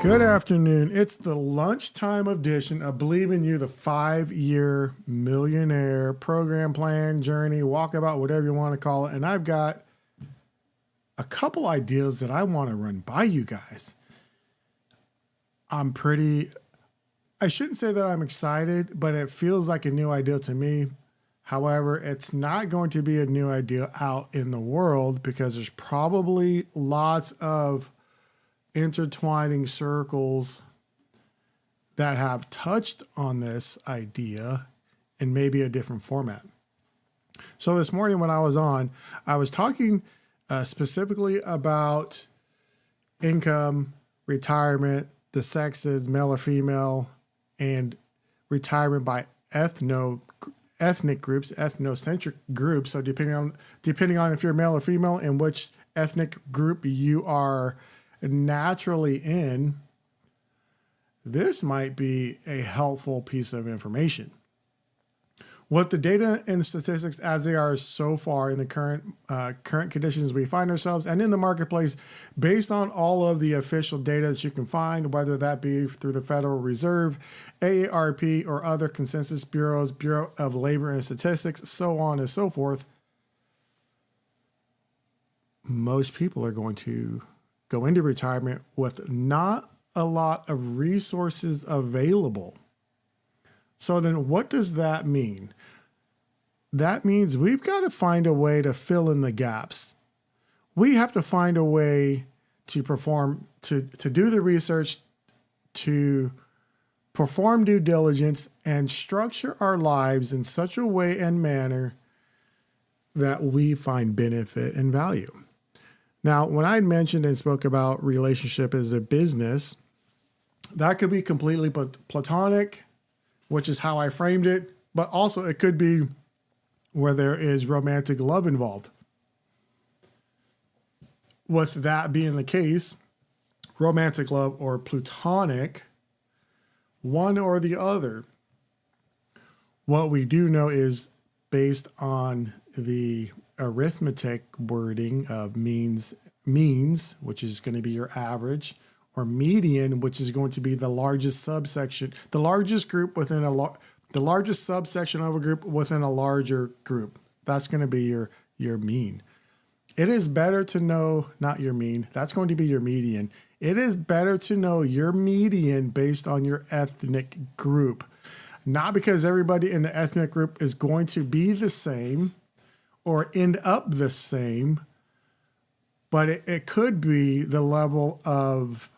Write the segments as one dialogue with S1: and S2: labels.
S1: Good afternoon. It's the lunchtime edition of Believe in You, the 5-year millionaire program, plan, journey, walkabout, whatever you want to call it. And I've got a couple ideas that I want to run by you guys. I shouldn't say that I'm excited, but it feels like a new idea to me. However, it's not going to be a new idea out in the world because there's probably lots of intertwining circles that have touched on this idea in maybe a different format. So this morning when I was talking specifically about income, retirement, the sexes, male or female, and retirement by ethnic groups, ethnocentric groups. So depending on if you're male or female and which ethnic group you are naturally in, this might be a helpful piece of information. What the data and statistics as they are so far in the current conditions we find ourselves and in the marketplace, based on all of the official data that you can find, whether that be through the Federal Reserve, AARP, or other consensus bureaus, Bureau of Labor and Statistics, so on and so forth, most people are going to go into retirement with not a lot of resources available. So then what does that mean? That means we've got to find a way to fill in the gaps. We have to find a way to perform, to do the research, to perform due diligence, and structure our lives in such a way and manner that we find benefit and value. Now, when I mentioned and spoke about relationship as a business, that could be completely platonic, which is how I framed it, but also it could be where there is romantic love involved. With that being the case, romantic love or platonic, one or the other, what we do know is based on the arithmetic wording of means, which is going to be your average, or median, which is going to be the largest subsection, the largest group within the largest subsection of a group within a larger group. That's going to be your mean. It is better to know, not your mean, that's going to be your median. It is better to know your median based on your ethnic group. Not because everybody in the ethnic group is going to be the same or end up the same, but it could be the level of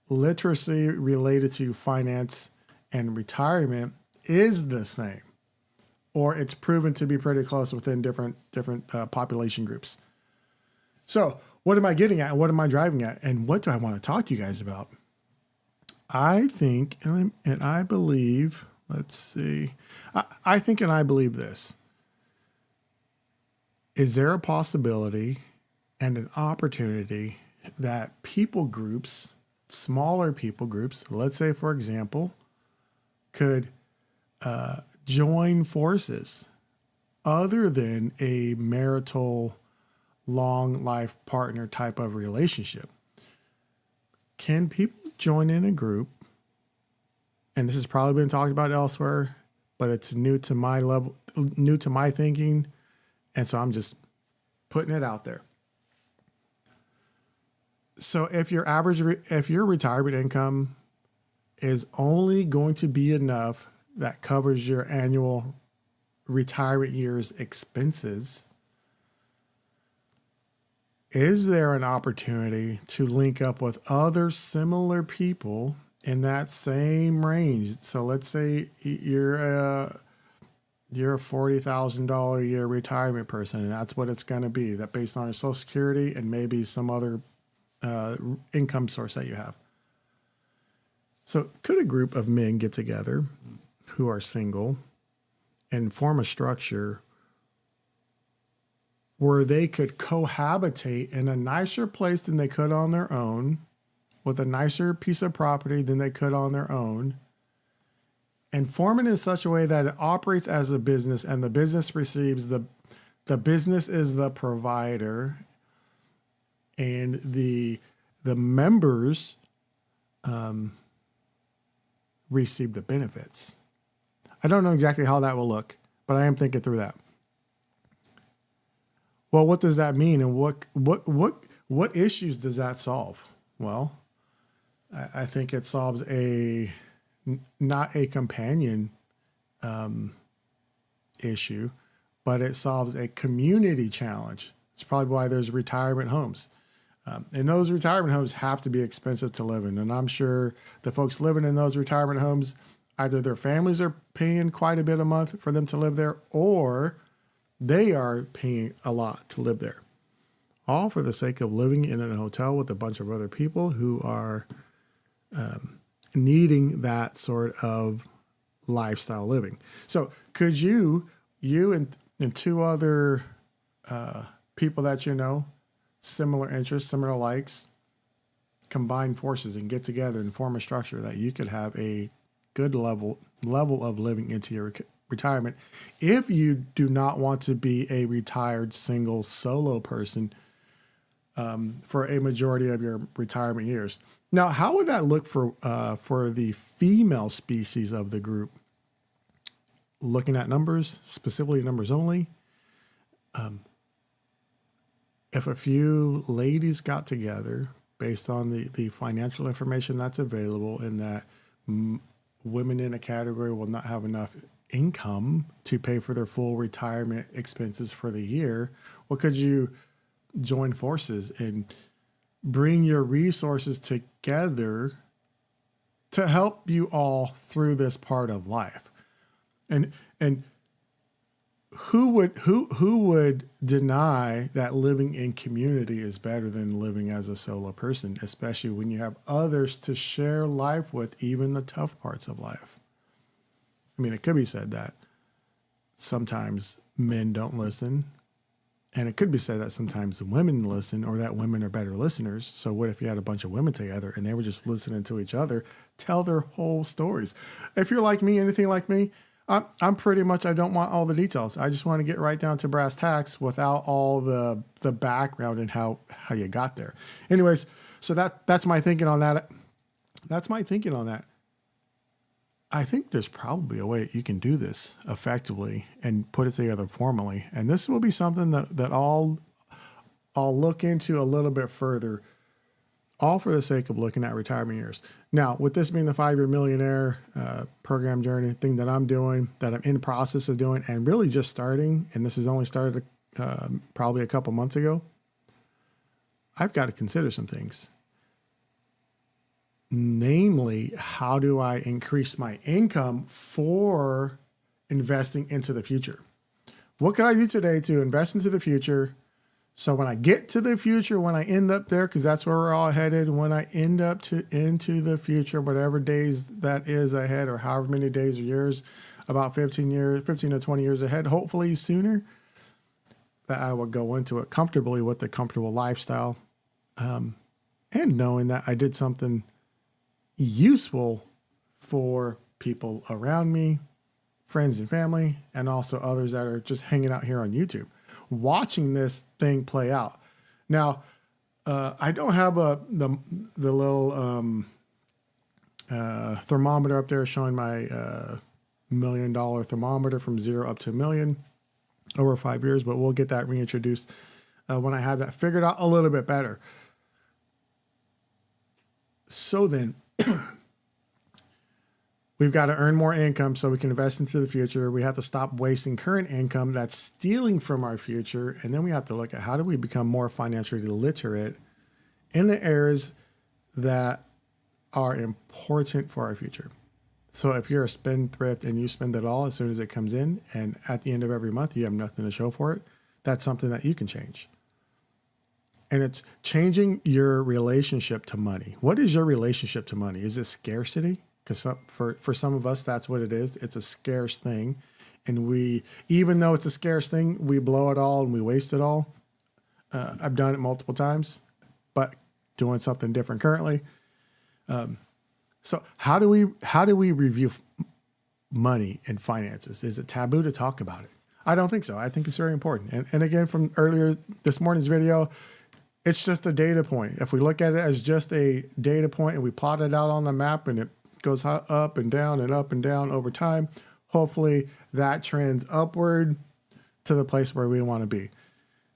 S1: literacy related to finance and retirement is the same, or it's proven to be pretty close within different population groups. So what am I getting at? What am I driving at? And what do I want to talk to you guys about? I think, and I believe, I think and I believe this. Is there a possibility and an opportunity that people groups, smaller people groups, let's say, for example, could join forces other than a marital long life partner type of relationship? Can people join in a group? And this has probably been talked about elsewhere, but it's new to my level, new to my thinking. And so I'm just putting it out there. So if your retirement income is only going to be enough that covers your annual retirement year's expenses, is there an opportunity to link up with other similar people in that same range? So let's say you're a $40,000 a year retirement person, and that's what it's going to be, that based on your Social Security and maybe some other income source that you have. So could a group of men get together who are single and form a structure where they could cohabitate in a nicer place than they could on their own, with a nicer piece of property than they could on their own, and form it in such a way that it operates as a business and the business receives the business is the provider, and the members receive the benefits. I don't know exactly how that will look, but I am thinking through that. Well, what does that mean, and what issues does that solve? Well, I think it solves not a companion issue, but it solves a community challenge. It's probably why there's retirement homes. And those retirement homes have to be expensive to live in. And I'm sure the folks living in those retirement homes, either their families are paying quite a bit a month for them to live there, or they are paying a lot to live there. All for the sake of living in a hotel with a bunch of other people who are needing that sort of lifestyle living. So could you and two other people that you know, similar interests, similar likes, combine forces and get together and form a structure that you could have a good level of living into your retirement if you do not want to be a retired single solo person for a majority of your retirement years. Now, how would that look for the female species of the group? Looking at numbers, specifically numbers only. If a few ladies got together based on the financial information that's available, and that women in a category will not have enough income to pay for their full retirement expenses for the year, well, could you join forces and bring your resources together to help you all through this part of life? And who would deny that living in community is better than living as a solo person, especially when you have others to share life with, even the tough parts of life? I mean, it could be said that sometimes men don't listen, and it could be said that sometimes women listen, or that women are better listeners. So what if you had a bunch of women together and they were just listening to each other tell their whole stories? If you're like me, anything like me, I'm pretty much, I don't want all the details. I just want to get right down to brass tacks without all the background and how you got there. Anyways, so that's my thinking on that. That's my thinking on that. I think there's probably a way you can do this effectively and put it together formally. And this will be something that I'll look into a little bit further, all for the sake of looking at retirement years. Now, with this being the 5-Year Millionaire program journey thing that I'm doing, that I'm in the process of doing, and really just starting, and this has only started probably a couple months ago, I've got to consider some things. Namely, how do I increase my income for investing into the future? What can I do today to invest into the future? So when I get to the future, when I end up there, because that's where we're all headed, when I end up into the future, whatever days that is ahead, or however many days or years, about 15 to 20 years ahead, hopefully sooner, that I will go into it comfortably with a comfortable lifestyle, and knowing that I did something useful for people around me, friends and family, and also others that are just hanging out here on YouTube, watching this thing play out. Now, I don't have the little thermometer up there showing my $1 million thermometer from 0 up to $1 million over 5 years, but we'll get that reintroduced when I have that figured out a little bit better. So then, we've got to earn more income so we can invest into the future. We have to stop wasting current income that's stealing from our future. And then we have to look at how do we become more financially literate in the areas that are important for our future. So if you're a spendthrift and you spend it all as soon as it comes in, and at the end of every month you have nothing to show for it, that's something that you can change. And it's changing your relationship to money. What is your relationship to money? Is it scarcity? Because for some of us, that's what it is. It's a scarce thing. And even though it's a scarce thing, we blow it all and we waste it all. I've done it multiple times, but doing something different currently. So how do we review money and finances? Is it taboo to talk about it? I don't think so. I think it's very important. And again, from earlier this morning's video, It's just a data point. If we look at it as just a data point and we plot it out on the map and it goes up and down and up and down over time, hopefully that trends upward to the place where we want to be.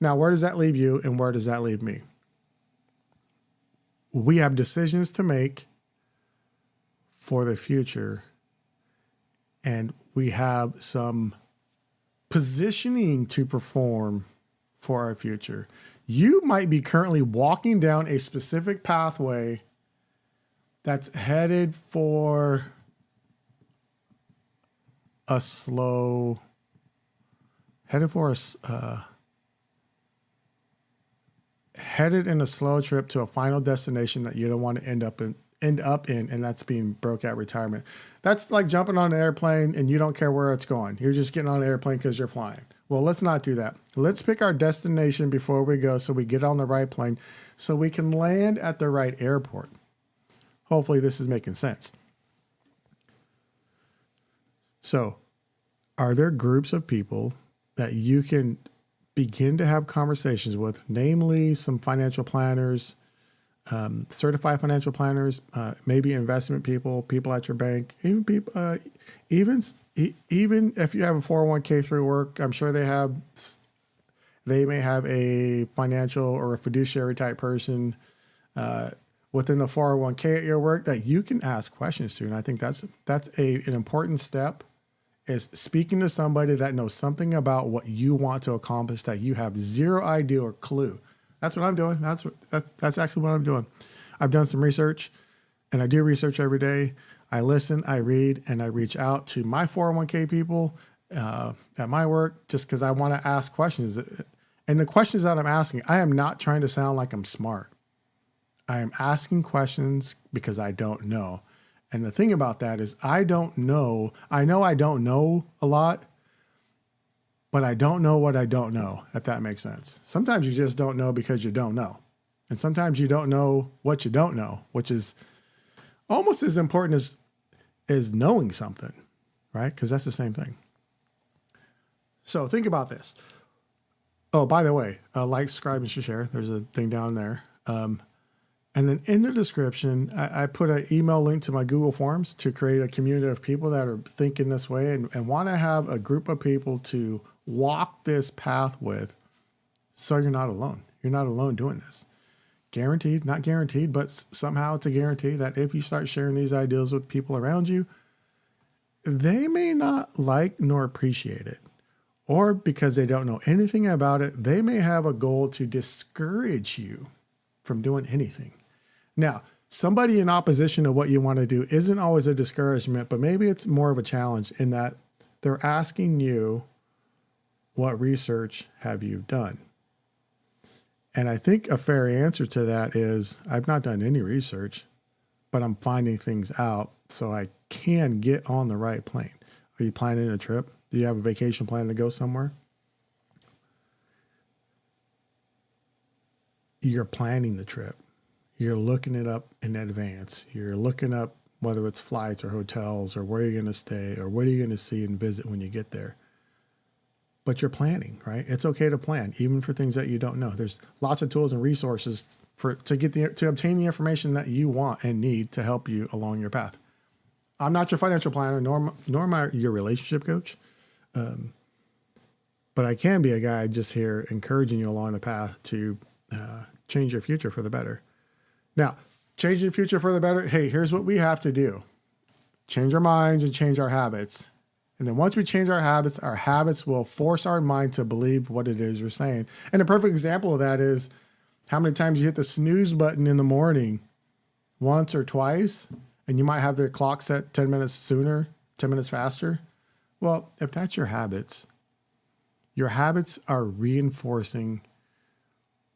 S1: Now, where does that leave you and where does that leave me? We have decisions to make for the future, and we have some positioning to perform for our future. You might be currently walking down a specific pathway that's headed for a slow, headed in a slow trip to a final destination that you don't want to end up in, and that's being broke out retirement. That's like jumping on an airplane and you don't care where it's going. You're just getting on an airplane because you're flying. Well, let's not do that. Let's pick our destination before we go so we get on the right plane so we can land at the right airport. Hopefully this is making sense. So, are there groups of people that you can begin to have conversations with, namely some financial planners, certified financial planners, maybe investment people, people at your bank, even people, even if you have a 401k through work, I'm sure they may have a financial or a fiduciary type person within the 401k at your work that you can ask questions to. And I think that's an important step, is speaking to somebody that knows something about what you want to accomplish that you have zero idea or clue. That's what I'm doing. That's actually what I'm doing. I've done some research, and I do research every day. I listen, I read, and I reach out to my 401k people at my work just because I want to ask questions. And the questions that I'm asking, I am not trying to sound like I'm smart. I am asking questions because I don't know. And the thing about that is I don't know. I know I don't know a lot, but I don't know what I don't know, if that makes sense. Sometimes you just don't know because you don't know. And sometimes you don't know what you don't know, which is almost as important as knowing something, right? Because that's the same thing. So think about this. Oh, by the way, like, subscribe, and share. There's a thing down there. And then in the description, I put an email link to my Google Forms to create a community of people that are thinking this way and want to have a group of people to walk this path with, so you're not alone. You're not alone doing this. Guaranteed, not guaranteed, but somehow it's a guarantee that if you start sharing these ideas with people around you, they may not like nor appreciate it. Or because they don't know anything about it, they may have a goal to discourage you from doing anything. Now, somebody in opposition to what you want to do isn't always a discouragement, but maybe it's more of a challenge in that they're asking you, what research have you done? And I think a fair answer to that is, I've not done any research, but I'm finding things out so I can get on the right plane. Are you planning a trip? Do you have a vacation plan to go somewhere? You're planning the trip. You're looking it up in advance. You're looking up whether it's flights or hotels or where you're going to stay or what are you going to see and visit when you get there. But you're planning, right? It's okay to plan, even for things that you don't know. There's lots of tools and resources to obtain the information that you want and need to help you along your path. I'm not your financial planner, nor am I your relationship coach. But I can be a guy just here encouraging you along the path to change your future for the better. Now, change your future for the better. Hey, here's what we have to do. Change our minds and change our habits. And then once we change our habits will force our mind to believe what it is you're saying. And a perfect example of that is how many times you hit the snooze button in the morning, once or twice, and you might have their clock set 10 minutes sooner, 10 minutes faster. Well, if that's your habits are reinforcing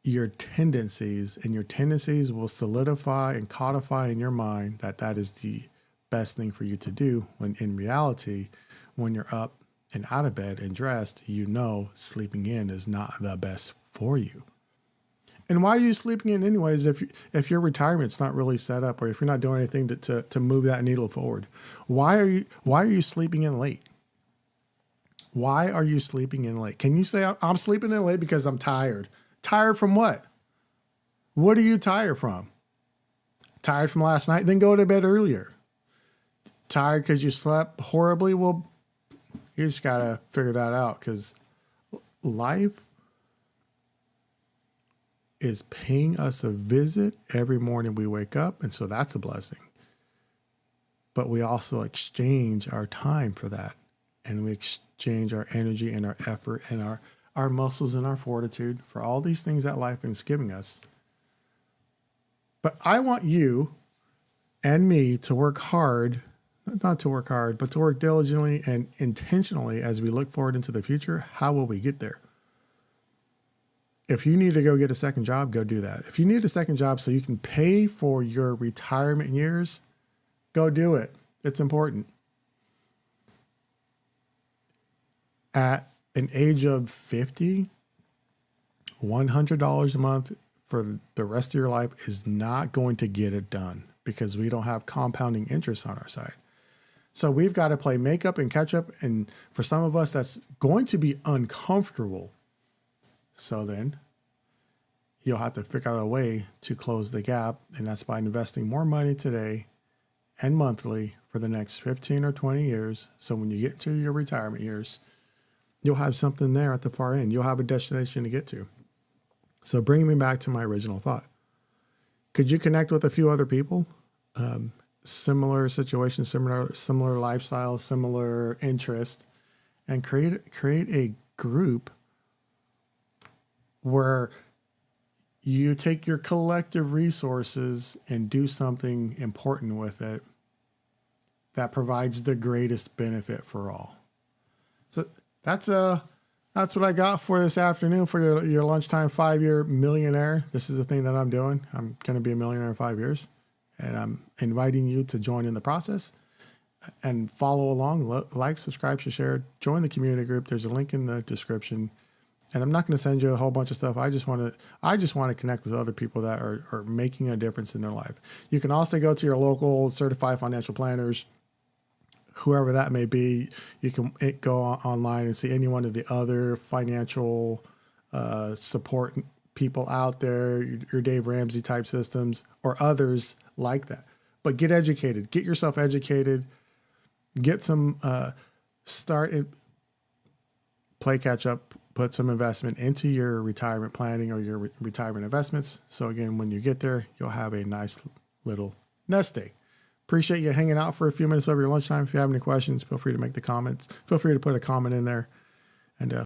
S1: your tendencies, and your tendencies will solidify and codify in your mind that that is the best thing for you to do, when in reality, when you're up and out of bed and dressed, you know sleeping in is not the best for you. And why are you sleeping in anyways if your retirement's not really set up, or if you're not doing anything to move that needle forward? Why are you sleeping in late? Why are you sleeping in late? Can you say, I'm sleeping in late because I'm tired? Tired from what? What are you tired from? Tired from last night? Then go to bed earlier. Tired because you slept horribly? Well, you just got to figure that out, because life is paying us a visit every morning we wake up. And so that's a blessing. But we also exchange our time for that. And we exchange our energy and our effort and our muscles and our fortitude for all these things that life is giving us. But I want you and me to work hard, not to work hard, but to work diligently and intentionally as we look forward into the future. How will we get there? If you need to go get a second job, go do that. If you need a second job so you can pay for your retirement years, go do it. It's important. At an age of 50, $100 a month for the rest of your life is not going to get it done, because we don't have compounding interest on our side. So we've got to play makeup and catch up. And for some of us, that's going to be uncomfortable. So then you'll have to figure out a way to close the gap. And that's by investing more money today and monthly for the next 15 or 20 years. So when you get to your retirement years, you'll have something there at the far end. You'll have a destination to get to. So bringing me back to my original thought, could you connect with a few other people? Similar situations, similar lifestyles, similar interest, and create a group where you take your collective resources and do something important with it that provides the greatest benefit for all. So that's what I got for this afternoon for your lunchtime 5-year millionaire. This is the thing that I'm doing. I'm going to be a millionaire in 5 years, and I'm inviting you to join in the process and follow along. Like, subscribe, share, join the community group. There's a link in the description. And I'm not going to send you a whole bunch of stuff. I just want to connect with other people that are making a difference in their life. You can also go to your local certified financial planners, whoever that may be. You can go online and see any one of the other financial support people out there, your Dave Ramsey type systems or others like that. But get educated. Get yourself educated. Get some play catch up. Put some investment into your retirement planning or your retirement investments. So again, when you get there, you'll have a nice little nest egg. Appreciate you hanging out for a few minutes over your lunchtime. If you have any questions, feel free to make the comments. Feel free to put a comment in there. And